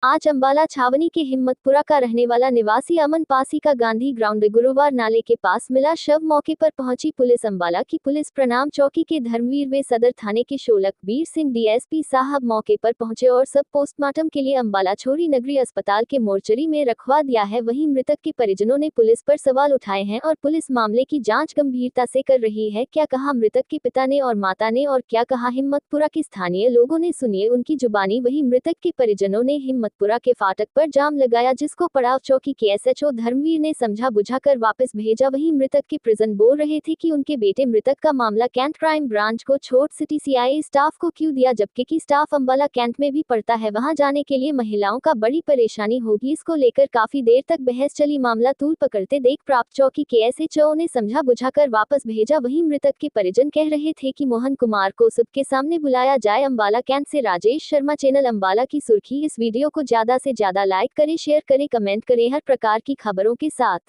आज अंबाला छावनी के हिम्मतपुरा का रहने वाला निवासी अमन पासी का गांधी ग्राउंड गुरुवार नाले के पास मिला शव। मौके पर पहुंची पुलिस। अंबाला की पुलिस प्रणाम चौकी के धर्मवीर वे सदर थाने के शोलक वीर सिंह डीएसपी साहब मौके पर पहुंचे और सब पोस्टमार्टम के लिए अंबाला छोरी नगरी अस्पताल के मोर्चरी में रखवा दिया है। वहीं मृतक के परिजनों ने पुलिस पर सवाल उठाए हैं और पुलिस मामले की जाँच गंभीरता से कर रही है। क्या कहा मृतक के पिता ने और माता ने और क्या कहा हिम्मतपुरा के स्थानीय लोगों ने, सुनिए उनकी जुबानी। वहीं मृतक के परिजनों ने हिम्मतपुरा के फाटक पर जाम लगाया, जिसको पड़ाव चौकी के एसएचओ धर्मवीर ने समझा बुझाकर वापस भेजा। वहीं मृतक के प्रिजन बोल रहे थे कि उनके बेटे मृतक का मामला कैंट क्राइम ब्रांच को छोड़ सिटी सीआई स्टाफ को क्यों दिया, जबकि की स्टाफ अंबाला कैंट में भी पड़ता है। वहां जाने के लिए महिलाओं का बड़ी परेशानी होगी। इसको लेकर काफी देर तक बहस चली। मामला तूल पकड़ते देख प्राप्त चौकी के एसएचओ ने समझा बुझाकर वापस भेजा। वहीं मृतक के परिजन कह रहे थे कि मोहन कुमार को सबके सामने बुलाया जाए। अंबाला कैंट से राजेश शर्मा, चैनल अंबाला की सुर्खी। इस वीडियो को ज्यादा से ज्यादा लाइक करें, शेयर करें, कमेंट करें हर प्रकार की खबरों के साथ।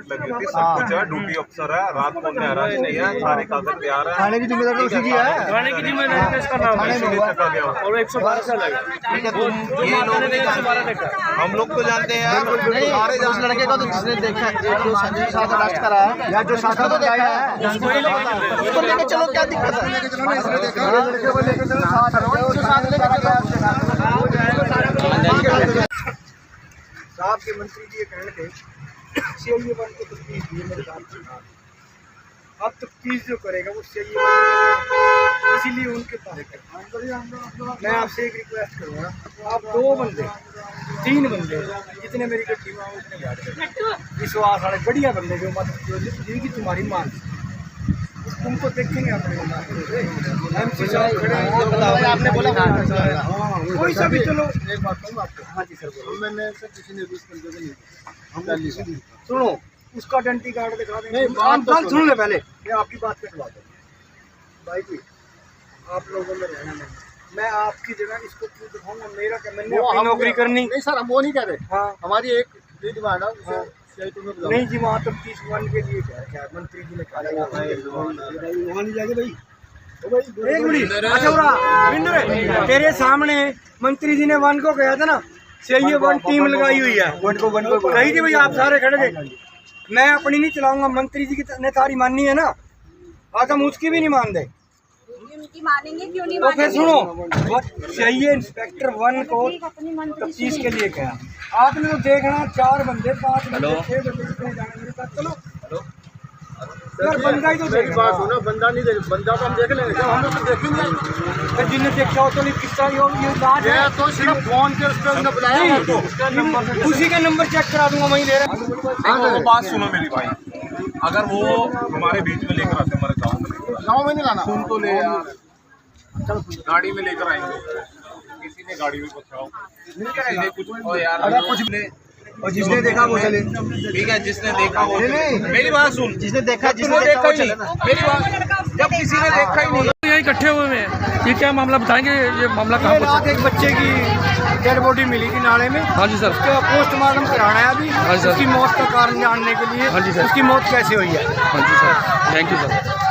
लगी थी, सब कुछ है, ड्यूटी अफसर है, रात को नहरा नहीं है, सारे कागज तैयार है। थाने की जिम्मेदारी उसी की है, थाने की जिम्मेदारी तो इसका नाम है और 112 से लगा। ठीक है, तुम ये लोग नहीं जानते, हम लोग तो जानते हैं यार, सारे उस लड़के का तो जिसने देखा है, जो संजय साथ अरेस्ट करा है या जो शाखा तो देखा है, उसको लेके चलो, क्या दिक्कत है? लड़के को लेके चलो, साथ लेके साहब के मंत्री जी ये कहने थे सीआईए वन को तफ्तीश दिए मेरे साथ। अब तफ्तीश जो करेगा वो सीआईए वन, इसीलिए उनके पास मैं आपसे एक रिक्वेस्ट करूँगा, आप 2 बंदे 3 बंदे जितने मेरी गड्डी में उतने गाड़ी विश्वास वाले बढ़िया बंदे जो मतलब जिनकी तुम्हारी मान तुमको देखेंगे अपने एमसी साहब खड़े हैं, आपने बोला कोई सा भी चलो। एक बात कहूँ आपको, हाँ जी सर, मैंने सर किसी ने भी सुनो उसका आइडेंटिटी कार्ड दिखा देंगे। बात सुन ले पहले, मैं आपकी बात कटवा दूँ भाई जी, आप लोगों में रहना नहीं, मैं आपकी जगह इसको क्यों दिखाऊंगा? मेरा क्या, मैंने अपनी नौकरी करनी। नहीं सर, हम वो नहीं कह रहे। हाँ, हमारी एक डिमांड है नहीं जी, वहाँ तफ्तीश वन के लिए क्या मंत्री जी ने कहा वहाँ नहीं जाएंगे भाई। एक मिनट, अच्छा तेरे सामने मंत्री जी ने वन को कहा था ना, सीआईए वन टीम लगाई हुई है, कही थी भाई, आप सारे खड़े थे। मैं अपनी नहीं चलाऊंगा, मंत्री जी की ने तारी माननी है ना, आज हम उसकी भी नहीं मान दे मानेंगे क्यों नहीं? तो फिर सुनो, सीआईए इंस्पेक्टर वन को तफ्तीश के लिए कहा, आपने तो देखना 4 बंदे 5 बंदे 6 बंदे कितने जाने मेरे साथ, चलो यार बंदा ही तो देख बात हो ना, बंदा नहीं देख, बंदा तो हम देख लेंगे, जब हम लोग तो देखेंगे फिर जिन्हें देखा हो तो नहीं किस्सा ये बात है, तो सिर्फ फोन के उस पर बुलाया तो उसी का नंबर चेक करा दूंगा, वहीं ले रहा। वो बात सुनो मेरी भाई, अगर वो हमारे बीच में लेकर आते हमारे गाँव में नहीं लाना, सुन तो ले यार, गाड़ी में लेकर आएंगे, किसी ने गाड़ी में पहुँचाओ, किसी ने कुछ यार कुछ ने, और जिसने देखा वो चले, ठीक है, जिसने देखा वो, मेरी बात सुन, जिसने देखा ही नहीं, मेरी बात, जब किसी ने देखा ही नहीं, यहाँ इकट्ठे हुए हैं, ये क्या मामला बताएंगे? ये मामला कहाँ पर? रात एक बच्चे की डेड बॉडी मिली थी नाले में। हाँ जी सर, उसका पोस्टमार्टम कराना है अभी। हाँ जी सर, उसकी मौत का कारण जानने के लिए। हाँ जी सर, उसकी मौत कैसे हुई है? हाँ जी सर, थैंक यू सर।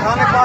थाने का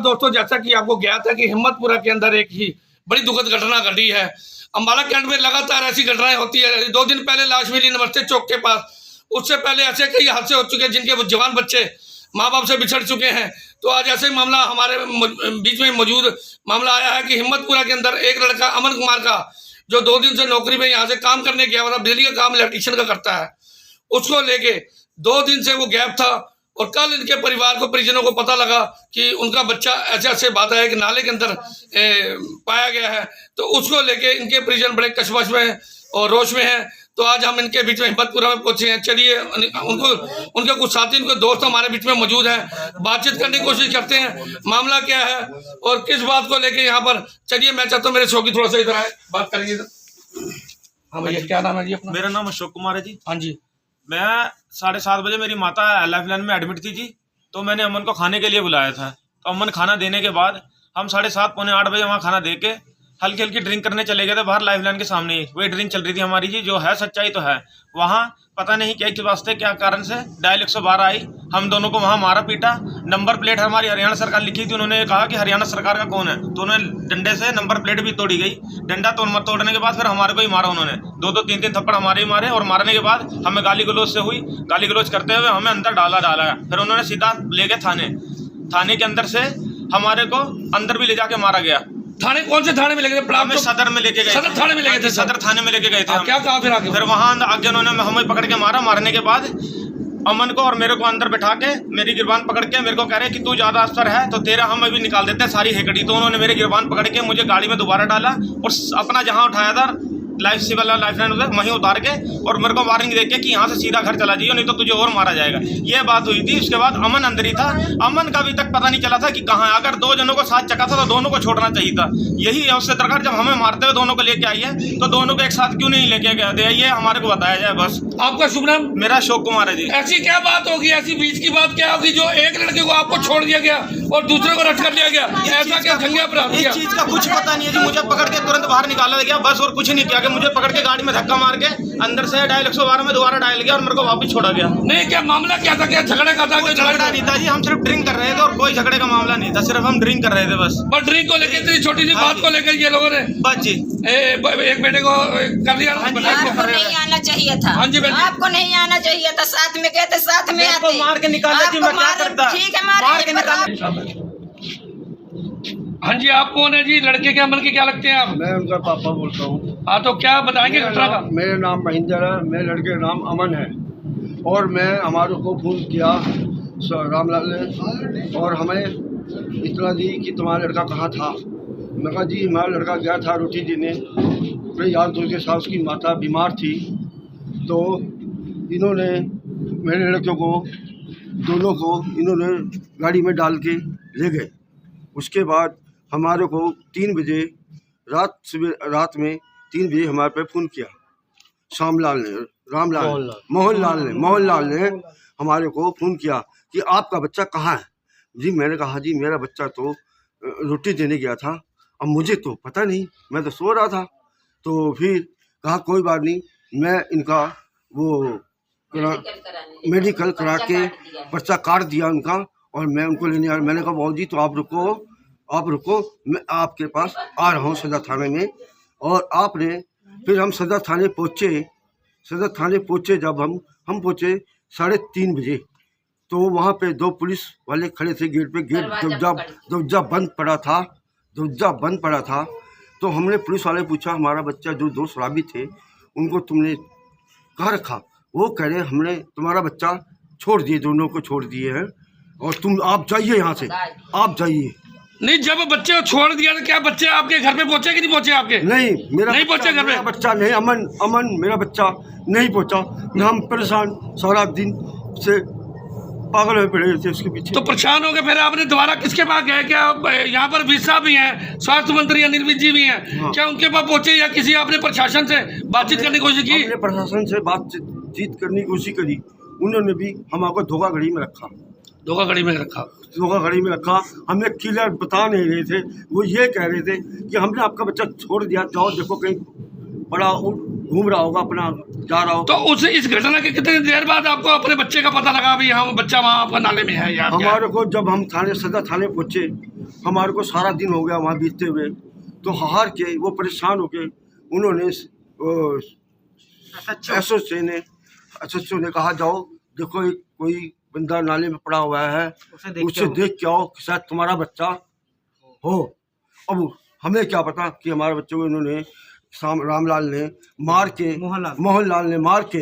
दोस्तों, जैसा कि आपको ज्ञात है कि हिम्मतपुरा के अंदर एक ही बड़ी दुखद घटना घटी है। अम्बाला कैंट में लगातार ऐसी घटनाएं होती है। 2 दिन पहले लाश मिली नमस्ते चौक के पास। उससे पहले ऐसे कई हादसे हो चुके हैं जिनके जवान बच्चे माँ बाप से बिछड़ चुके हैं। तो आज ऐसे ही मामला हमारे बीच में मौजूद मामला आया है कि हिम्मतपुरा के अंदर एक लड़का अमन कुमार का, जो 2 दिन से नौकरी में यहाँ से काम करने गया हुआ था, बिजली का काम इलेक्ट्रीशियन का करता है, उसको लेके 2 दिन से वो गैप था। और कल इनके परिवार को, परिजनों को पता लगा कि उनका बच्चा ऐसे बात है कि नाले के अंदर पाया गया है। तो उसको लेके इनके परिजन बड़े कशमकश में और रोष में हैं। तो आज हम इनके बीच में हिम्मतपुरा में पहुंचे हैं। चलिए उनके कुछ साथी, उनके दोस्त हमारे बीच में मौजूद हैं, बातचीत करने की कोशिश करते हैं। मामला क्या है और किस बात को लेके यहाँ पर, चलिए मैं चाहता हूँ मेरे शौकी थोड़ा सा इधर आए, बात करेंगे। हाँ भैया, क्या नाम है जी अपना? मेरा नाम अशोक कुमार है जी। हाँ जी। मैं 7:30 बजे, मेरी माता लाइफ लाइन में एडमिट थी जी। तो मैंने अमन को खाने के लिए बुलाया था। तो अमन खाना देने के बाद हम 7:30 पौने 8 बजे वहाँ खाना दे के हल्की हल्की ड्रिंक करने चले गए थे बाहर लाइफ लाइन के सामने ही। वही ड्रिंक चल रही थी हमारी जी, जो है सच्चाई तो है। वहाँ पता नहीं क्या किस वास्ते, क्या कारण से डायल 112 आई। हम दोनों को वहाँ मारा पीटा। नंबर प्लेट हमारी हरियाणा सरकार लिखी थी। उन्होंने कहा कि हरियाणा सरकार का कौन है, तो उन्होंने डंडे से नंबर प्लेट भी तोड़ी गई। डंडा तोड़ने के बाद फिर हमारे को ही मारा उन्होंने। 2-2, 3-3 थप्पड़ हमारे ही मारे। और मारने के बाद हमें गाली गलौज से हुई। गाली गलौज करते हुए हमें अंदर डाला। फिर उन्होंने सीधा ले गए थाने के अंदर से हमारे को अंदर भी ले जाके मारा गया। थाने? कौन से थाने में लेके गए? हमें सदर में लेके गए। सदर थाने में लेके थे? सदर थाने में लेके गए थे। क्या कहा फिर आगे? फिर वहां आगे उन्होंने हमें पकड़ के मारा। मारने के बाद अमन को और मेरे को अंदर बैठा के मेरी गिरबान पकड़ के मेरे को कह रहे कि तू ज्यादा अस्तर है तो तेरा हम अभी निकाल देते हैं सारी हेकड़ी। तो उन्होंने मेरी गिरबान पकड़ के मुझे गाड़ी में दोबारा डाला और अपना जहाँ उठाया था लाइफ लाइन वहीं उतार के और मेरे को वार्निंग दे के कि यहाँ से सीधा घर चला जाइए, नहीं तो तुझे और मारा जाएगा। ये बात हुई थी। उसके बाद अमन अंदर ही था। अमन का अभी तक पता नहीं चला था कि कहाँ है। अगर 2 जनों को साथ चका था तो दोनों को छोड़ना चाहिए था। यही है उससे सरकार जब हमें मारते हुए दोनों को लेके आई है तो दोनों को एक साथ क्यों नहीं लेके गए, ये हमारे को बताया जाए बस। आपका शुभ नाम? मेरा अशोक कुमार है जी। ऐसी क्या बात होगी, ऐसी बीच की बात क्या होगी जो एक लड़के को आपको छोड़ दिया गया और दूसरे को रट कर दिया गया? ऐसा क्या झंगे अपराध किया? इस चीज का कुछ पता नहीं है जी। मुझे पकड़ के तुरंत बाहर निकाला गया बस, और कुछ नहीं किया कि मुझे पकड़ के गाड़ी में धक्का मार के अंदर से डायल 112 में दोबारा डायल किया और मेरे को वापस छोड़ा गया। नहीं, क्या मामला क्या था? क्या झगड़े का था? झगड़ा नहीं था जी, हम सिर्फ ड्रिंक कर रहे थे और कोई झगड़े का मामला नहीं था। सिर्फ हम ड्रिंक कर रहे थे बस। पर ड्रिंक को लेकर इतनी छोटी सी बात को लेकर ये लोगों ने बस जी एक बेटे को कर दिया। आपको नहीं आना चाहिए था। हाँ जी, आपको नहीं आना चाहिए था। साथ में गए थे, साथ में आते। मार के निकाला जी, मैं क्या करता? ठीक है, मार के निकाला। हाँ जी, आप कौन है जी? लड़के के अमन के क्या लगते हैं आप? मैं उनका पापा बोलता हूँ। हाँ, तो क्या बताएंगे घटना का? मेरा नाम महेंद्र है, मेरे लड़के का नाम अमन है। और मैं हमारे को फोन किया रामलाल ने और हमें इतना दी कि तुम्हारा लड़का कहाँ था। मैं कहा जी हमारा लड़का गया था रोटी देने अपने यार दोस्त के साथ। उसकी माता बीमार थी तो इन्होंने मेरे लड़कों को दोनों को इन्होंने गाड़ी में डाल के ले गए। उसके बाद हमारे को 3 बजे रात में 3 बजे हमारे पे फ़ोन किया मोहनलाल ने हमारे को फ़ोन किया कि आपका बच्चा कहाँ है जी। मैंने कहा जी मेरा बच्चा तो रोटी देने गया था, अब मुझे तो पता नहीं, मैं तो सो रहा था। तो फिर कहा कोई बात नहीं, मैं इनका वो मेडिकल करा के पर्चा काट दिया उनका और मैं उनको लेने आया। मैंने कहा बाबू जी तो आप रुको, मैं आपके पास आ रहा हूँ सदर थाने में। और आपने फिर हम सदर थाने पहुँचे। जब हम पहुँचे 3:30 बजे तो वहाँ पे 2 पुलिस वाले खड़े थे गेट पे। गेट दरवाजा बंद पड़ा था। तो हमने पुलिस वाले पूछा हमारा बच्चा जो 2 शराबी थे उनको तुमने कहाँ रखा? वो कह रहे हमने तुम्हारा बच्चा छोड़ दिए, दोनों को छोड़ दिए हैं और तुम आप जाइए यहाँ से, आप जाइए। नहीं, जब बच्चे को छोड़ दिया तो क्या बच्चे आपके घर पे पहुंचे कि नहीं पहुंचे? आपके नहीं, मेरा नहीं पहुंचे घर मेरा पे? बच्चा नहीं, अमन मेरा बच्चा नहीं पहुंचा। हम परेशान सारा दिन से पागल हुए पड़े थे उसके पीछे। तो परेशान हो गए, फिर आपने दोबारा किसके पास गए? क्या यहाँ पर विसा भी हैं, स्वास्थ्य मंत्री अनिल विज जी भी हैं, हाँ। क्या उनके पास पहुंचे या किसी आपने प्रशासन से बातचीत करने की कोशिश की? हमने प्रशासन से बातचीत करने की कोशिश करी, उन्होंने भी हमको धोखाधड़ी में रखा। धोखाधड़ी में रखा? धोखाधड़ी में रखा। हमें क्लियर बता नहीं रहे थे, वो ये कह रहे थे कि हमने आपका बच्चा छोड़ दिया, जाओ देखो कहीं बड़ा घूम रहा होगा, अपना जा रहा होगा। तो उस इस घटना के कितनी देर बाद आपको अपने बच्चे का पता लगा भी हाँ बच्चा वहाँ आपका नाले में है? या हमारे को जब हम सदर थाने पहुँचे, हमारे को सारा दिन हो गया वहाँ बीतते हुए, तो हार के वो परेशान हो के उन्होंने SHO ने कहा जाओ देखो एक कोई बंदा नाले में पड़ा हुआ है, उसे देख के आओ, शायद तुम्हारा बच्चा हो। अब हमें क्या पता कि हमारे बच्चे को इन्होंने रामलाल ने मार के, मोहनलाल ने मार के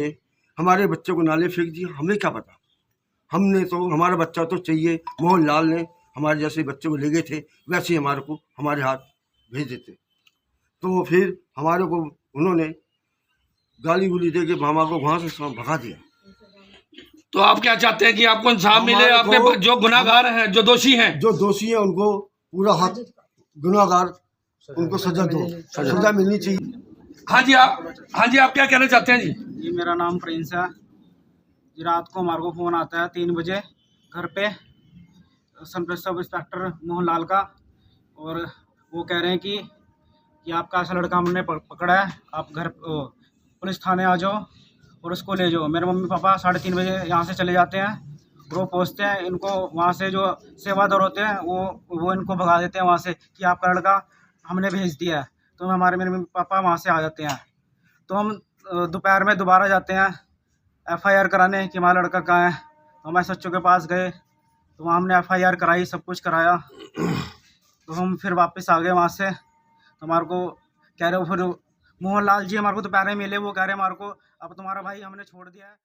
हमारे बच्चे को नाले फेंक दिया। हमें क्या पता, हमने तो हमारा बच्चा तो चाहिए। मोहनलाल ने हमारे जैसे बच्चे को ले गए थे, वैसे ही हमारे को हमारे हाथ भेज देते। तो फिर हमारे को उन्होंने गाली गुली दे के हमारे को वहाँ से भगा दिया। तो आप क्या चाहते हैं कि आपको इंसाफ मिले? आपके जो गुनाहगार हैं, जो दोषी हैं उनको पूरा हक, गुनाहगार उनको सजा दो, सजा मिलनी चाहिए। हाँ जी, आप क्या कहना चाहते हैं जी? जी मेरा नाम प्रिंस है जी। रात को हमारे को फ़ोन आता है 3 बजे घर पे सब इंस्पेक्टर मोहनलाल का, और वो कह रहे हैं कि आपका ऐसा लड़का हमने पकड़ा है, आप घर पुलिस थाने आ जाओ और उसको ले जाओ। मेरे मम्मी पापा 3:30 बजे यहाँ से चले जाते हैं, वो पहुँचते हैं, इनको वहाँ से जो सेवादार होते हैं वो इनको भगा देते हैं वहाँ से कि आपका लड़का हमने भेज दिया है। तो मेरे मम्मी पापा वहाँ से आ जाते हैं। तो हम दोपहर में दोबारा जाते हैं FIR कराने कि हमारा लड़का कहाँ है। तो हम SHO के पास गए, तो वहाँ हमने FIR कराई, सब कुछ कराया। तो हम फिर वापस आ गए वहाँ से। तो हमारे को कह रहे हो, फिर मोहनलाल जी हमारे को दोपहर में मिले, वो कह रहे हमारे को अब तुम्हारा भाई हमने छोड़ दिया है।